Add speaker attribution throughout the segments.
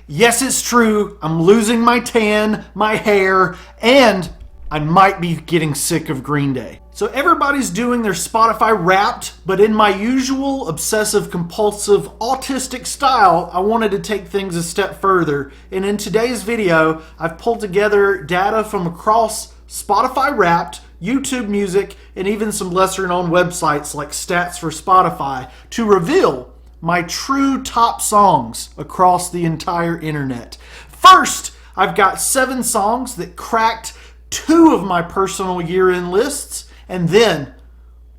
Speaker 1: Yes, it's true. I'm losing my tan, my hair, and I might be getting sick of Green Day. So everybody's doing their Spotify Wrapped, but in my usual obsessive compulsive autistic style, I wanted to take things a step further. And in today's video, I've pulled together data from across Spotify Wrapped, YouTube Music, and even some lesser known websites like Stats for Spotify to reveal my true top songs across the entire internet. First, I've got 7 songs that cracked 2 of my personal year-end lists, and then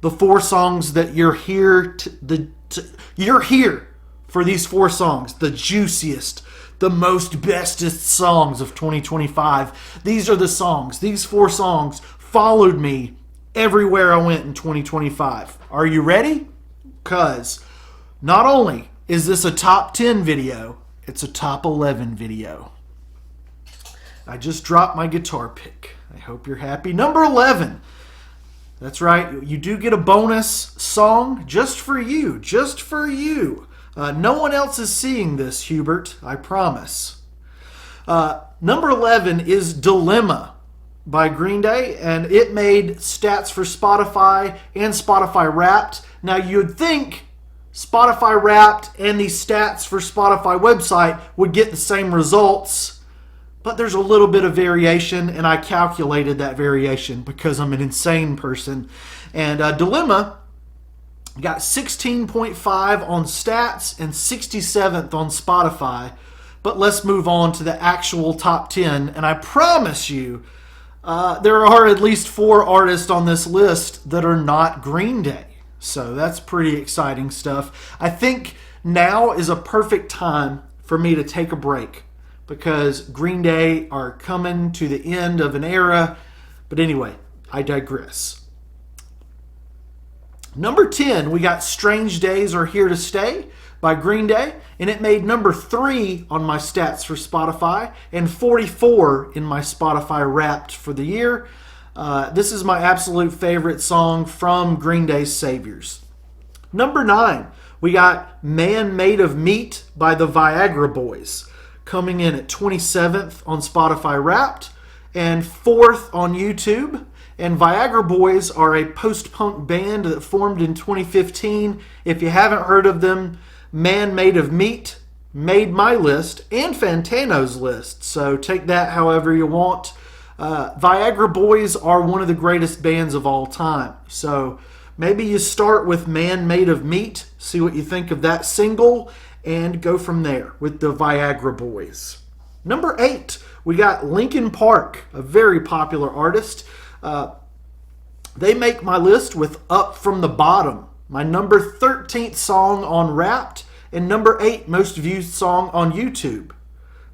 Speaker 1: the 4 songs that you're here for these 4 songs, the juiciest, the most bestest songs of 2025. These are the songs. These 4 songs followed me everywhere I went in 2025. Are you ready? Because not only is this a top 10 video, it's a top 11 video. I just dropped my guitar pick. I hope you're happy. Number 11. That's right. You do get a bonus song just for you. Just for you. No one else is seeing this, Hubert. I promise. Number 11 is Dilemma by Green Day, and it made Stats for Spotify and Spotify Wrapped. Now, you'd think Spotify Wrapped and the Stats for Spotify website would get the same results, but there's a little bit of variation, and I calculated that variation because I'm an insane person. And Dilemma got 16.5 on Stats and 67th on Spotify. But let's move on to the actual top 10, and I promise you there are at least 4 artists on this list that are not Green Day. So that's pretty exciting stuff. I think now is a perfect time for me to take a break because Green Day are coming to the end of an era. But anyway, I digress. Number 10, we got Strange Days Are Here to Stay by Green Day, and it made number 3 on my Stats for Spotify and 44 in my Spotify Wrapped for the year. This is my absolute favorite song from Green Day's Saviors. Number 9, we got Man Made of Meat by the Viagra Boys, coming in at 27th on Spotify Wrapped and 4th on YouTube. And Viagra Boys are a post-punk band that formed in 2015. If you haven't heard of them, Man Made of Meat made my list and Fantano's list, so take that however you want. Viagra Boys are one of the greatest bands of all time. So maybe you start with Man Made of Meat, see what you think of that single, and go from there with the Viagra Boys. Number 8, we got Linkin Park, a very popular artist. They make my list with Up From the Bottom, my number 13th song on Wrapped, and number 8 most viewed song on YouTube,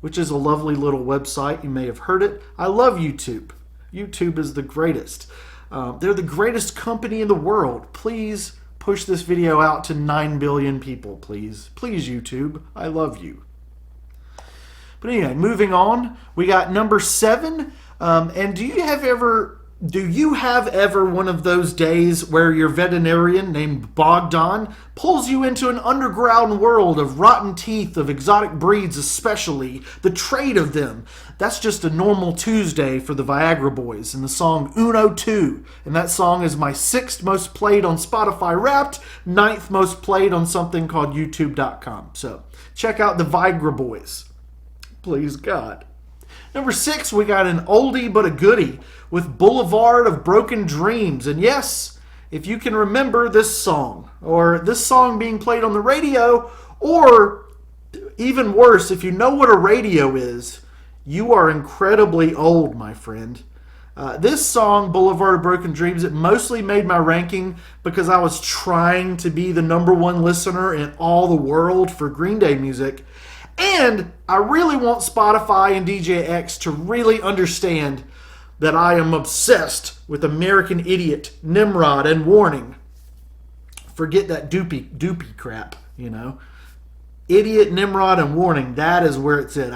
Speaker 1: which is a lovely little website. You may have heard it. I love YouTube. YouTube is the greatest. They're the greatest company in the world. Please push this video out to 9 billion people, please. Please, YouTube. I love you. But anyway, moving on. We got number 7. And do you have ever one of those days where your veterinarian named Bogdan pulls you into an underground world of rotten teeth of exotic breeds, especially the trade of them? That's just a normal Tuesday for the Viagra Boys and the song Uno 2. And that song is my 6th most played on Spotify Wrapped, 9th most played on something called YouTube.com. So check out the Viagra Boys. Please, God. Number 6, we got an oldie but a goodie with Boulevard of Broken Dreams. And yes, if you can remember this song, or this song being played on the radio, or even worse, if you know what a radio is, you are incredibly old, my friend. This song, Boulevard of Broken Dreams, it mostly made my ranking because I was trying to be the number 1 listener in all the world for Green Day music. And I really want Spotify and DJ X to really understand that I am obsessed with American Idiot, Nimrod, and Warning. Forget that doopy crap, you know. Idiot, Nimrod, and Warning, that is where it's at.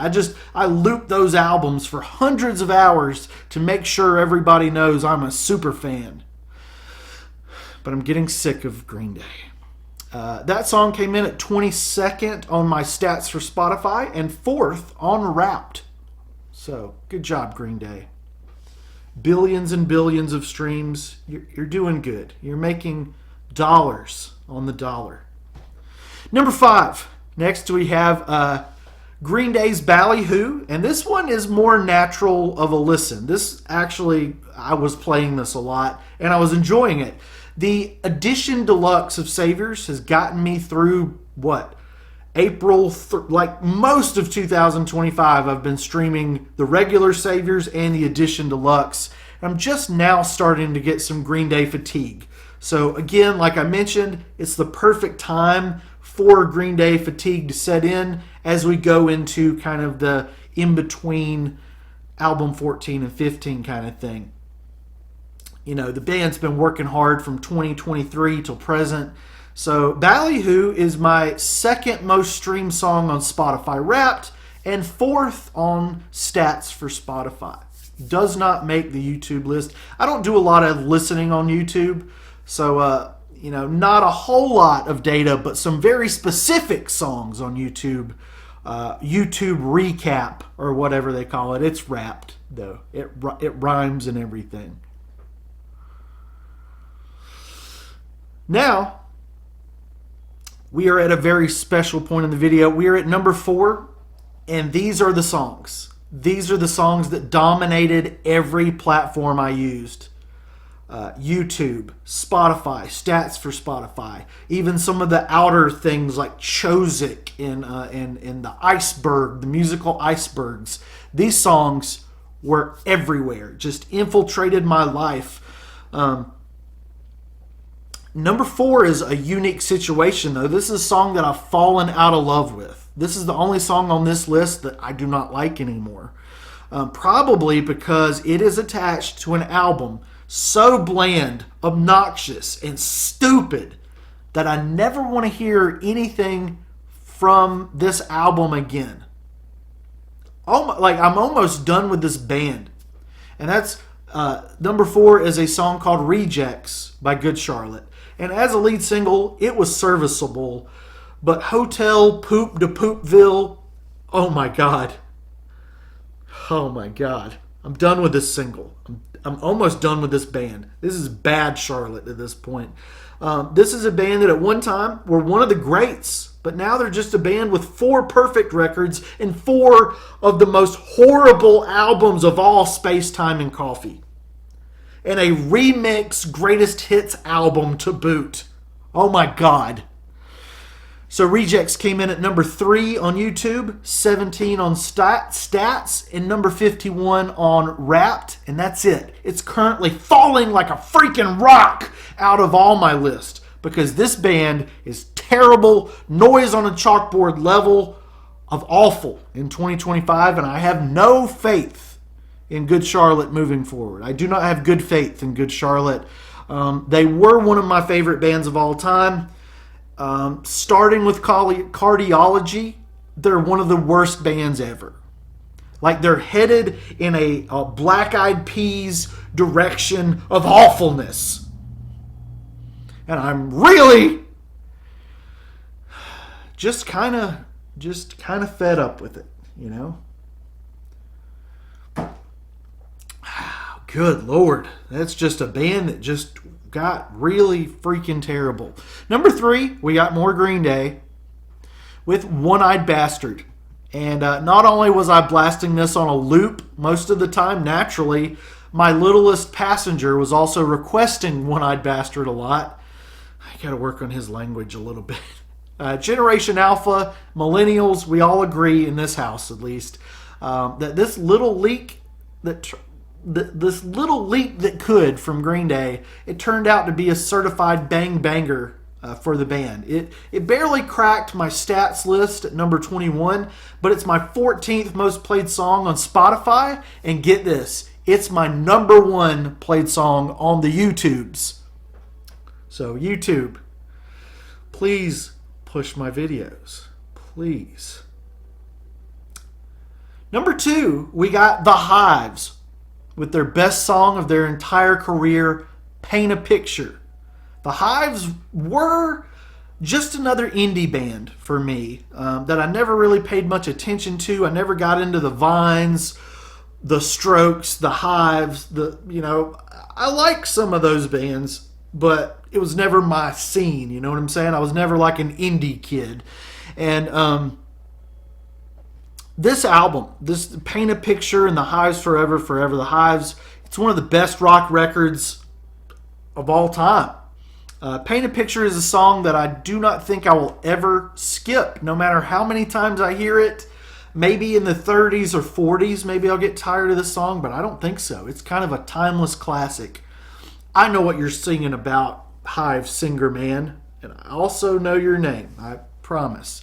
Speaker 1: I loop those albums for hundreds of hours to make sure everybody knows I'm a super fan. But I'm getting sick of Green Day. That song came in at 22nd on my stats for Spotify and 4th on Wrapped. So, good job, Green Day. Billions and billions of streams. You're doing good. You're making dollars on the dollar. Number 5. Next we have Green Day's Ballyhoo. And this one is more natural of a listen. This actually, I was playing this a lot and I was enjoying it. The edition deluxe of Saviors has gotten me through, April, like most of 2025, I've been streaming the regular Saviors and the edition deluxe. I'm just now starting to get some Green Day fatigue. So again, like I mentioned, it's the perfect time for Green Day fatigue to set in as we go into kind of the in-between album 14 and 15 kind of thing. You know, the band's been working hard from 2023 till present. So Ballyhoo is my second most streamed song on Spotify Wrapped and 4th on stats for Spotify. Does not make the YouTube list. I don't do a lot of listening on YouTube. So, not a whole lot of data, but some very specific songs on YouTube. YouTube recap or whatever they call it. It's Wrapped, though. It rhymes and everything. Now, we are at a very special point in the video. We are at number 4, and these are the songs. These are the songs that dominated every platform I used. YouTube, Spotify, stats for Spotify, even some of the outer things like Chozik and the Iceberg, the musical Icebergs. These songs were everywhere, just infiltrated my life. Number 4 is a unique situation, though. This is a song that I've fallen out of love with. This is the only song on this list that I do not like anymore. Probably because it is attached to an album so bland, obnoxious, and stupid that I never want to hear anything from this album again. I'm almost done with this band. And that's number 4 is a song called Rejects by Good Charlotte. And as a lead single, it was serviceable. But Hotel Poop de Poopville, oh my God. Oh my God. I'm done with this single. I'm almost done with this band. This is bad Charlotte at this point. This is a band that at one time were one of the greats, but now they're just a band with 4 perfect records and 4 of the most horrible albums of all, Space, Time, and Coffee. And a remix greatest hits album to boot. Oh my God. So Rejects came in at number 3 on YouTube, 17 on stats, and number 51 on Wrapped, and that's it. It's currently falling like a freaking rock out of all my list because this band is terrible, noise on a chalkboard level of awful in 2025, and I have no faith in Good Charlotte moving forward. I do not have good faith in Good Charlotte. They were one of my favorite bands of all time. Starting with Cardiology, they're one of the worst bands ever. Like they're headed in a Black Eyed Peas direction of awfulness. And I'm really just kind of fed up with it, you know? Good Lord, that's just a band that just got really freaking terrible. Number 3, we got more Green Day with One-Eyed Bastard. And not only was I blasting this on a loop most of the time, naturally, my littlest passenger was also requesting One-Eyed Bastard a lot. I got to work on his language a little bit. Generation Alpha, Millennials, we all agree in this house at least, that this little leak that could from Green Day, it turned out to be a certified bang banger for the band. It barely cracked my stats list at number 21, but it's my 14th most played song on Spotify, and get this, it's my number 1 played song on the YouTubes. So YouTube, please push my videos. Please. Number 2, we got The Hives with their best song of their entire career, Paint a Picture. The Hives were just another indie band for me that I never really paid much attention to. I never got into the Vines, the Strokes, the Hives. I like some of those bands, but it was never my scene. You know what I'm saying? I was never like an indie kid. And this album, this Paint a Picture and the Hives Forever, Forever the Hives, it's one of the best rock records of all time. Paint a Picture is a song that I do not think I will ever skip, no matter how many times I hear it. Maybe in the 30s or 40s, maybe I'll get tired of this song, but I don't think so. It's kind of a timeless classic. I know what you're singing about, Hive singer man, and I also know your name, I promise.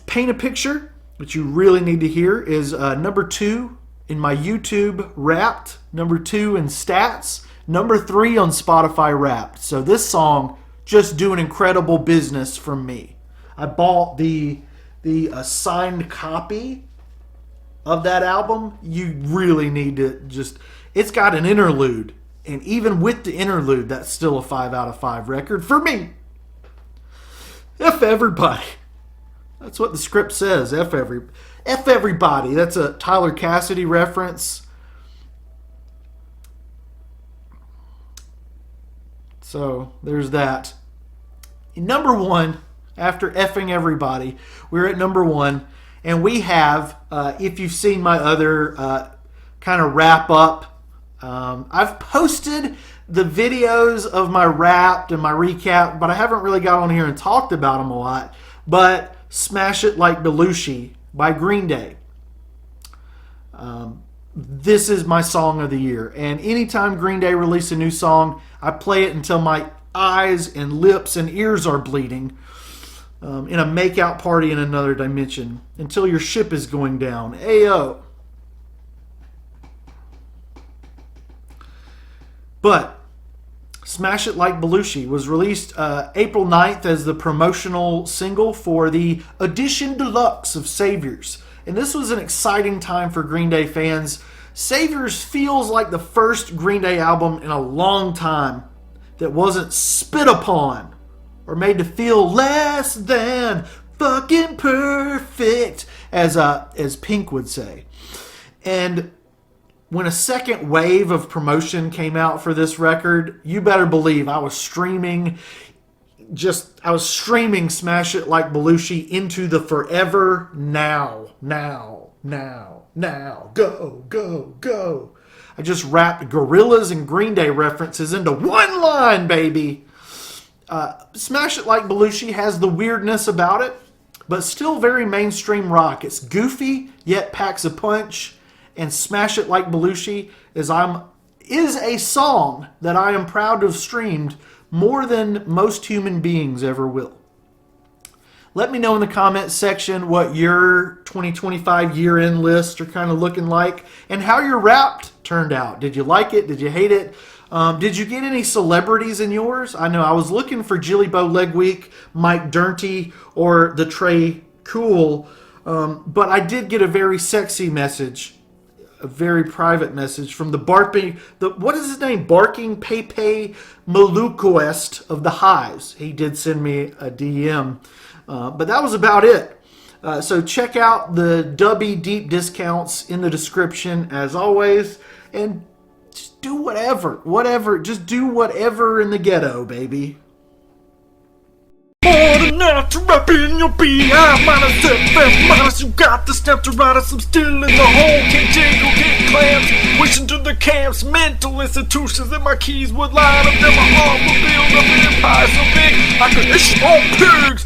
Speaker 1: Paint a Picture, which you really need to hear, is number 2 in my YouTube Wrapped, number 2 in Stats, number 3 on Spotify Wrapped. So this song just doing incredible business from me. I bought the signed copy of that album. You really need to it's got an interlude. And even with the interlude, that's still a 5 out of 5 record for me. F everybody. That's what the script says. F everybody. That's a Tyler Cassidy reference. So there's that. Number 1, after effing everybody, we're at number 1, and we have, if you've seen my other kind of wrap up, I've posted the videos of my Wrapped and my recap, but I haven't really got on here and talked about them a lot. But Smash It Like Belushi by Green Day. This is my song of the year. And anytime Green Day release a new song, I play it until my eyes and lips and ears are bleeding. In a makeout party in another dimension. Until your ship is going down. Ayo. But Smash It Like Belushi was released April 9th as the promotional single for the Edition Deluxe of Saviors. And this was an exciting time for Green Day fans. Saviors feels like the first Green Day album in a long time that wasn't spit upon or made to feel less than fucking perfect, as Pink would say. And when a second wave of promotion came out for this record, you better believe I was streaming Smash It Like Belushi into the forever now, go, go, go. I just wrapped Gorillaz and Green Day references into one line, baby. Smash It Like Belushi has the weirdness about it, but still very mainstream rock. It's goofy, yet packs a punch. And Smash It Like Belushi is a song that I am proud to have streamed more than most human beings ever will. Let me know in the comments section what your 2025 year-end lists are kind of looking like and how your Wrapped turned out. Did you like it? Did you hate it? Did you get any celebrities in yours? I know I was looking for Jilly Bo Legweek, Mike Durnty, or the Trey Cool, but I did get a very sexy message. A very private message from what is his name? Barking Pepe Maluquest of the Hives. He did send me a DM, but that was about it. So check out the Dubby Deep discounts in the description as always, and just do whatever. Just do whatever in the ghetto, baby. More than enough to wrap in your behind. Minus FM, minus you got the snap to ride us. I'm still in the hole, can't jiggle, get clamps. Wishing to the camps, mental institutions, and my keys would line up. Then my arm would build up an empire so big I could issue on pigs.